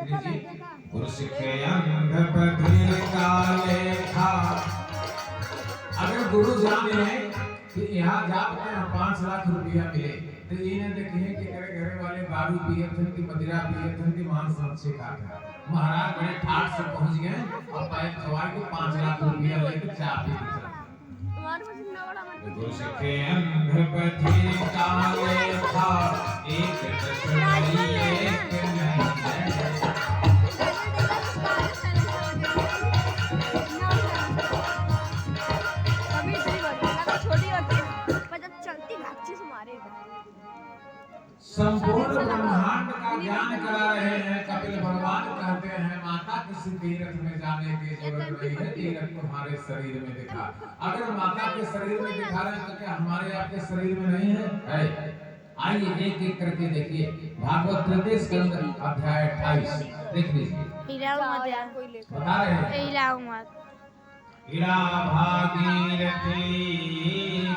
पुरुष के अंध बधिर का लेखा। अगर गुरु जाने कि यहाँ जाकर 5 लाख रुपया मिले तो इन्हें देखिए कि घरे घरे वाले दारू पिए थे कि मदिरा पिए थे कि मांस मच्छी खाते। महाराज बड़े ठाट से पहुंच गए और पैर खवाए को 5 लाख रुपया लेकर चाय पी के चले। पुरुष के अंध बधिर का लेखा, एक दशमलव एक नहीं। संपूर्ण ब्रह्मांड का ज्ञान करा रहे हैं कपिल भगवान। कहते हैं माता किसी तीर्थ में जाने की जरूरत नहीं है, तीर्थ तुम्हारे शरीर में दिखा। अगर माता के शरीर में दिखा रहे हैं तो क्या हमारे आपके शरीर में नहीं है? आइए एक एक करके देखिए। भागवत तृतीय स्कंद अध्याय 28 देख लीजिए। बता रहे हैं इड़ा भागीरथी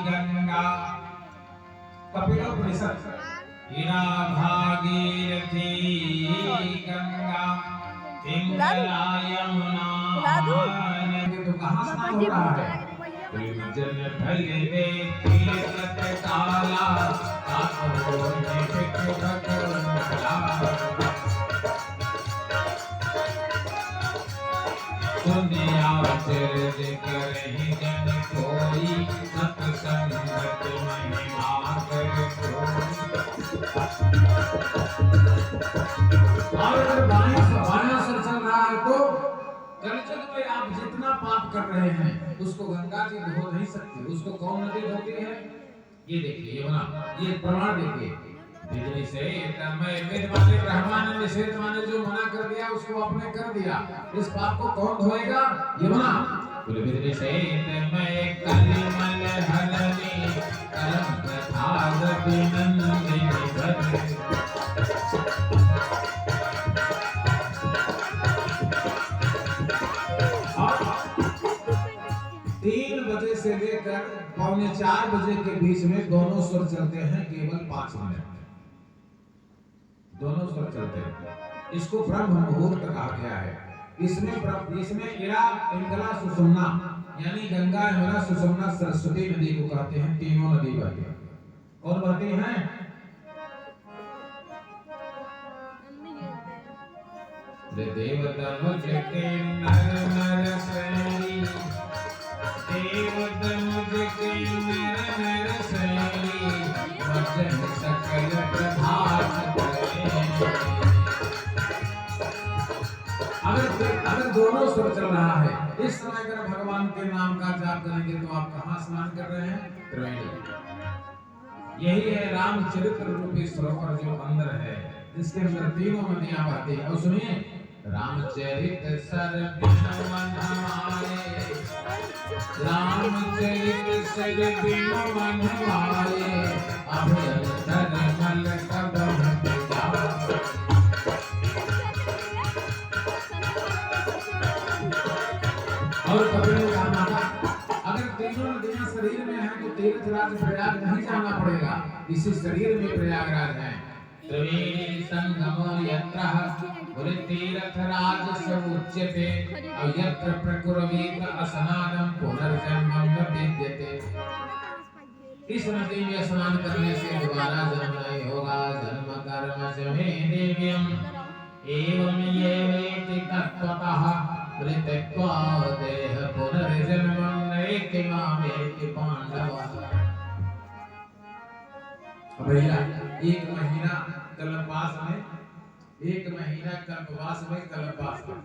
गंगा, कपिलोपनिषद। इड़ा भागीरथी गंगा पिंगला यमुना, तो कहाँ स्नान हो रहा है? जन भले तीर्थ काला, आपको दुनिया चर्च करहि जन कोई, सत्संगत महिमा कर और अगर बायासर चल रहा है तो कलयुग में आप जितना पाप कर रहे हैं उसको गंगा जी धो नहीं सकती। उसको कौन नदी धोती है? ये देखिए यमुना। ये प्रमाण देखिए। बिजली से तन्मय वेद माने ब्रह्मा ने निषेध माने जो मना कर दिया उसको आपने कर दिया। इस पाप को कौन धोएगा? यमुना। बिजली से तन्मय कलिमल हरनी, कलम धाग बिनंदिनी भद्र। 3 बजे से लेकर पौने 4 बजे के बीच में दोनों स्वर चलते हैं, केवल 5 मिनट दोनों स्वर चलते हैं। इसको ब्रह्म मुहूर्त कहा गया है। इसमें इड़ा पिंगला सुषुम्ना यानी गंगा यमुना सुषुम्ना सरस्वती नदी को कहते हैं। तीनों नदी बहती हैं। कौन बहती हैं? देवदम जके नर नर सैनी, देवदम जके नर नर सैनी, वचन सकल प्रभात करे। अगर दोनों स्वर चल रहा है इस समय अगर भगवान के नाम का जाप करेंगे तो आप कहाँ स्नान कर रहे हैं? त्रिवेणी। यही है रामचरित्र रूपी सरोवर जो अंदर है, जिसके अंदर तीनों नदियां बहती हैं। और सुनिए, रामचरित सर बिनु मन हमारे, रामचरित सर बिनु मन हमारे, अभय धर्मल कदम पिता। और कपिल ने कहा माता अगर तीनों नदियां शरीर में हैं तो तीर्थराज प्रयाग नहीं जाना पड़ेगा, इसी शरीर में प्रयागराज है। त्रिवेणी संगमो यत्रः पुरी तीर्थराज स उच्यते, और यत्र प्रकुर्वीत स्नानं पुनर्जन्मं न विद्यते। इस नदी में स्नान करने से दोबारा जन्म नहीं होगा। जन्म कर्म च मे दिव्यम् एवं ये वेति तत्त्वतः, मृत्यक्त्वा देह पुनर्जन्मं नैति मामेति पांडवः। भैया 1 महीना कल्पवास में कल्पवास में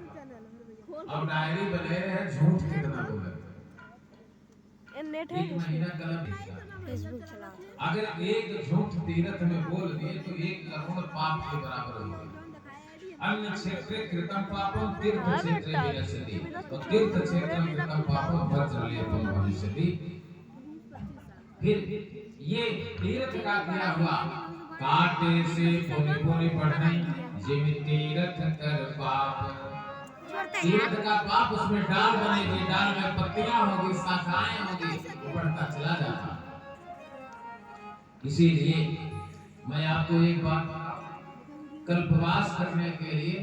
अब डायरी बने रहे हैं झूठ कितना बोले। 1 महीना फेसबुक चला। अगर एक झूठ तीर्थ में बोल दिए तो 1 करोड़ पाप के बराबर होगा। अन्य क्षेत्रे कृतं पापं तीर्थ क्षेत्रे विनश्यति, तो तीर्थ क्षेत्र में कृतं पापं वज्रलेपं भविष्यति। फिर ये तीर्थ का किया हुआ काटे से पुनि पुनि बढ़ने, जिम तीर्थ कर पाप। तीर्थ का पाप उसमें डाल बनेगी, डाल में पत्तियां होगी, शाखाएं होगी, बढ़ता चला जाता। इसीलिए मैं आपको एक बात, कल्पवास करने के लिए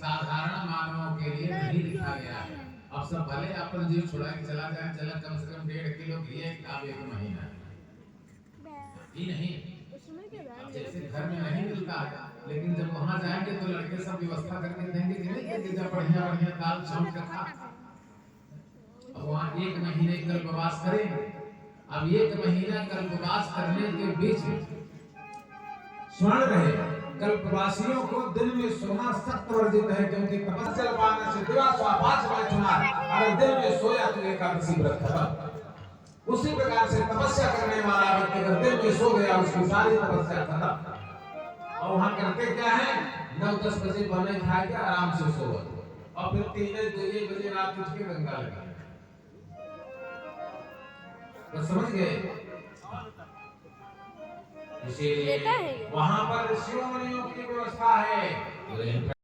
साधारण मानवों के लिए नहीं लिखा गया है। अब सब भले अपन जीव छुड़ा के चला जाए, चला कम से कम 1.5 किलो घी अब 1 महीना ही नहीं। अब जैसे घर में नहीं मिलता है, लेकिन जब वहां जाएंगे तो लड़के सब व्यवस्था करके देंगे कि नहीं देंगे, जब बढ़िया बढ़िया दाल छौंक के खा। अब वहां 1 महीने कल्पवास करेंगे। अब 1 महीना कल्पवास करने के बीच स्मरण रहे, कल्पवासियों को दिन में सोना सख्त वर्जित है, क्योंकि तपस्या पाने से दिवा स्वापाच में चुना, अगर दिन में सोया तो एकादशी व्रत खत्म। उसी प्रकार से तपस्या करने वाला व्यक्ति अगर दिन में सो गया, उसकी सारी तपस्या खत्म। और वहां करते क्या है, 9-10 बजे बने खा के आराम से सो, और फिर 3-2 बजे रात उठ के गंगा लगा। तो समझ गए? इसीलिए वहां पर ऋषियों मुनियों की व्यवस्था है।